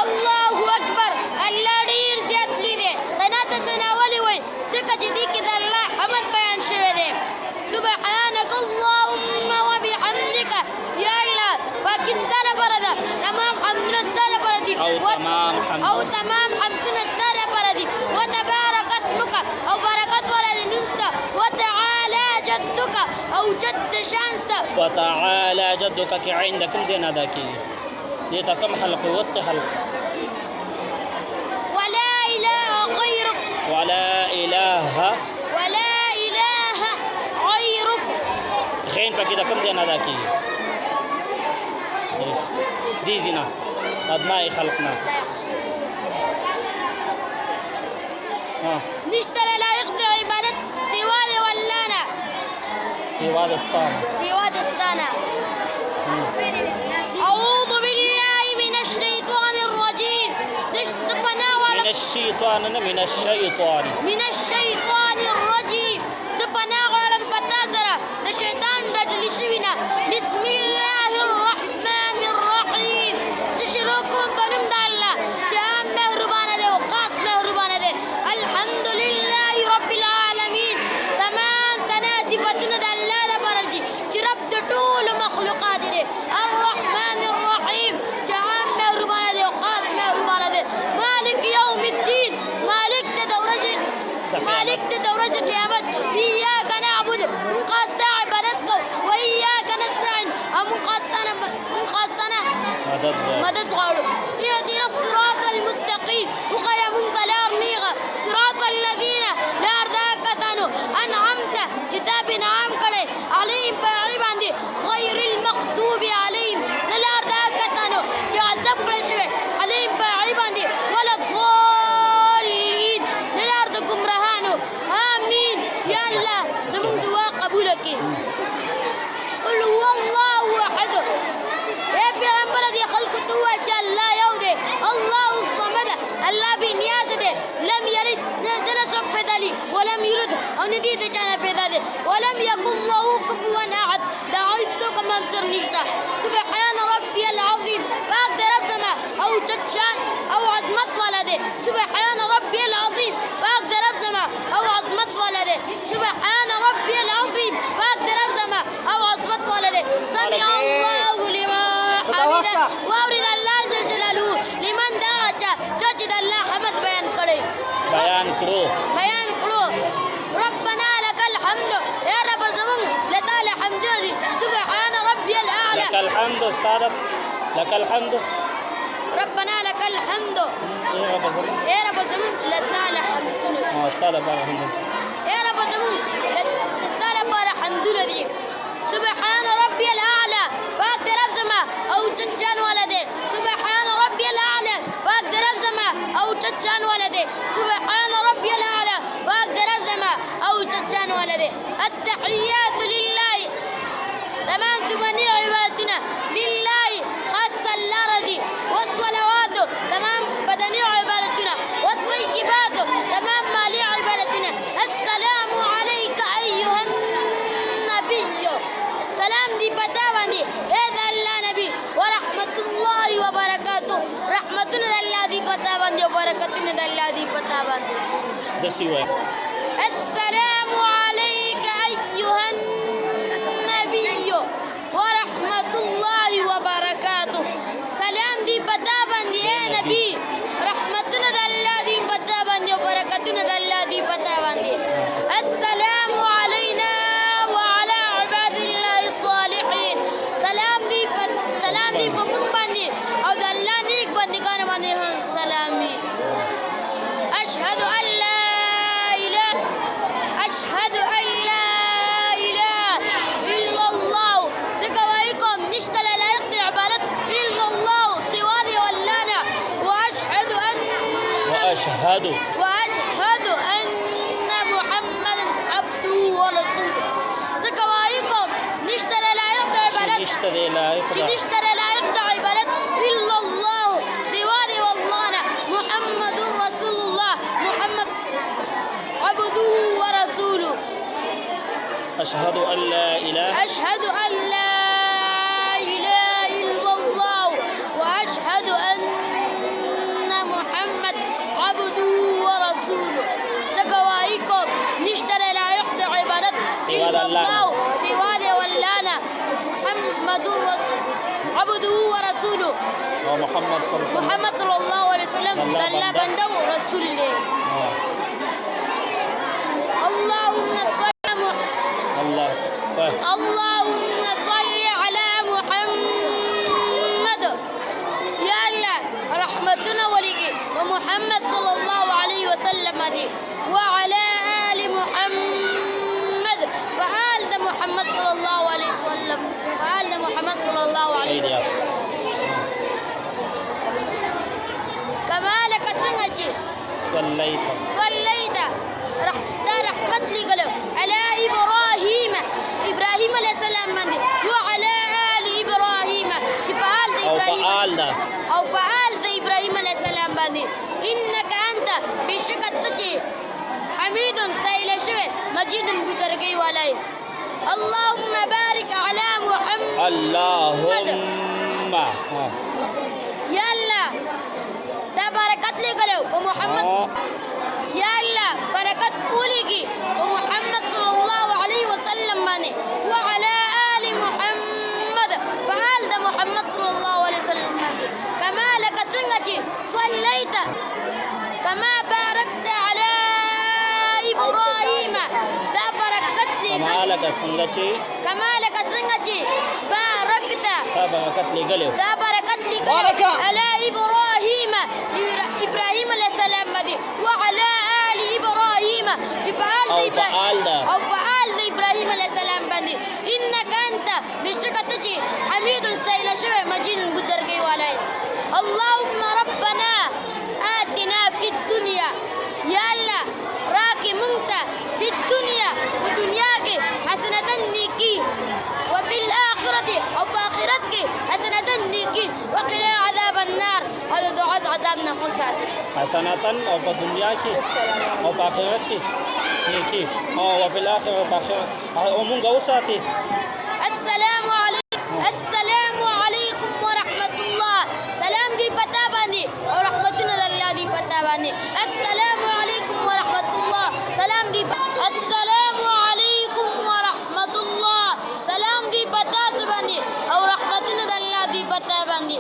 الله أكبر الله ډیر زیات لري ثنا ته ثنا ولي وای ځکه چې دې کې د الله حمد بیان شوی دی سبحانك اللهم وبحمدك يا الله پاکستان پر ده تمام حمدنا ستاره پر دي او تمام حمدنا ستاره پر دي وتبارك اسمك او برکت ولري نمستا وتعالى جدك او جد شانستا وتعالى جدك کې عندكم زين ادا کی دې ته کوم حلقه وسط حلقه ولا اله غيرك ولا اله غيرك غین پکې د کوم ځای نه ادا کېږي دې ځای نه ادنای خلق نه نشته لایق د عبادت سوا د ولانا سوا د ستانه أعوذ بالله من الشيطان الرجيم من الشيطان الرجيم سبحانه غړم پتا سره د شیطان رټل شوی نه بسم الله الرحمن الرحيم چې شروع کوم په نوم د الله چې مهربانه دی او خاص مهربانه دی الحمد لله رب العالمين تمام ثنا صفاتونه د الله لپاره دي چې رب د ټول مخلوقات دی الرحمن الرحيم چې مهربانه دی او خاص مهربانه دی مالک یوم الدین مالک د ورځې قیامت ایاک نعبد من قاستا عبادت کو و ایاک نستعين من قاستنا مدد غواړو اهدنا الصراط المستقيم وخیا مونږ ته لار نیغه صراط الذين لار دا کسانو انعمت چې تا انعام کړی علیهم په هغې باندې غیر المغضوب علیهم نه لار دا کسانو چې عذاب کړی شوی علیهم په هغې باندې ولا الضالین نه لار د ګمراهانو آمین یا الله زمونږ دعا قبوله کړي قل هو الله احد اے پیغمبر دی خلق تو چې الله یو دی الله الصمد الله بی نیاز دی لم یلد نه څوک پیدا لی ولم یولد او نه دی د چا نه پیدا دی ولم یکن له کفوا احد دا هیڅوک منصر نشته سبحان ربی العظیم پاک دی رب زما او چت شان او عظمت والا دی سبحان ربی العظیم پاک دی رب زما او عظمت والا دی سبحان ربی العظیم پاک دی رب زما او عظمت والا دی سمع الله لمن حمده واورد الله جل جلاله لمن دعا چې د الله حمد بیان کړو ربنا لك الحمد يا رب زمون لتعالى حمد سبحان ربي الاعلى لك الحمد استاذ لك الحمد ربنا لك الحمد يا رب زمون لتعالى حمد استاذ بارحمد يا رب زمون استاذ بارحمد لي سبحان ربي الاعلى پاک رب زما او چت شان ولده سبحان ربي الاعلى پاک رب زما او چت شان ولده سبحان ربي الاعلى پاک رب زما او چت شان ولده التحيات لله تمام سبحانه عبادتنا لله خاص الارض والصلوات تمام بدني عبادتنا والطيبات تمام مالي عبادتنا السلام عليك ايها النبي سلام دی پتا باندې اے د الله نبی ورحمت الله وبرکاتہ رحمتنا د الله دی پتا باندې او برکتنا د الله دی پتا باندې دسی وای السلام عليك ايها النبي ورحمت الله وبرکاتہ سلام دی پتا باندې اے نبی رحمتنا د الله دی پتا باندې او برکتنا د الله دی پتا باندې السلام علينا سلام دی په مونږ باندې او د الله نیک بندګانو باندې هم سلام وي اشهد ان لا اله الا الله څنګه وایي کوم نشته لایق د عبادت الا الله سوا دی والله نه واشهد ان محمدا عبده ورسوله څنګه وایي کوم نشته لایق د عبادت نشته لایق د عبادت الا الله سوا دی والله نه محمد رسول الله محمد عبده ورسوله أشهد أن لا إله إلا الله وأشهد أن الله سوا دے واللانا محمد عبده ورسوله او محمد صلی الله علیه وسلم محمد صلی الله علیه وسلم الله بنده و رسول دے اللهم صل الله اللهم صل على محمد يا الله رحمتنا وليك ومحمد صلى الله عليه وسلم دي وعلى آل محمد وآل محمد صلى الله عليه وسلم وآل محمد صلى الله عليه وسلم كما لك سنجي صليت رحمت لي قلب على إبراهيم عليه السلام من دي وعلى آل إبراهيم فعال دي إبراهيم أو فعال دي إبراهيم عليه السلام باندي إنك أنت بشك تجي حميد سائل شوي مجيد بزرگي والاي اللهم بارك على محمد اللهم يا الله دا بركات لي قالوا ومحمد يا الله بركات قولي ومحمد صلى الله عليه وسلم ماني وعلى آل محمد فآل دا محمد صلى الله عليه وسلم ماني كما لك سنجي صليت كما باركت على إبراهيم دا بركات لي كما لك سنجي باركت دا بركات لي على إبراهيم عليه السلام مدي وعلى آل إبراهيم جبال أو فعال إبراهيم عليه السلام بندي إنك أنت بشك تجي حميد سائل شوي مجيد بزرگي والاي اللهم ربنا آتنا في الدنيا يا الله راكي منت في الدنيا حسنة نيكي وفي الآخرة أو في آخرتك حسنة نيكي وقنا عذاب النار هذا دعاء عذابنا مصاد حسنة أو في الدنيا أو في آخرتك نيكي وفي الآخرة أو في آخرة ومن قوساتي السلام عليكم ورحمة الله سلام دي بتاباني ورحمتنا الله دي بتاباني السلام عليكم ورحمة الله سلام دي السلام عليكم ورحمة الله سلام دي بتاسباني أو رحمتنا الله دي بتاباني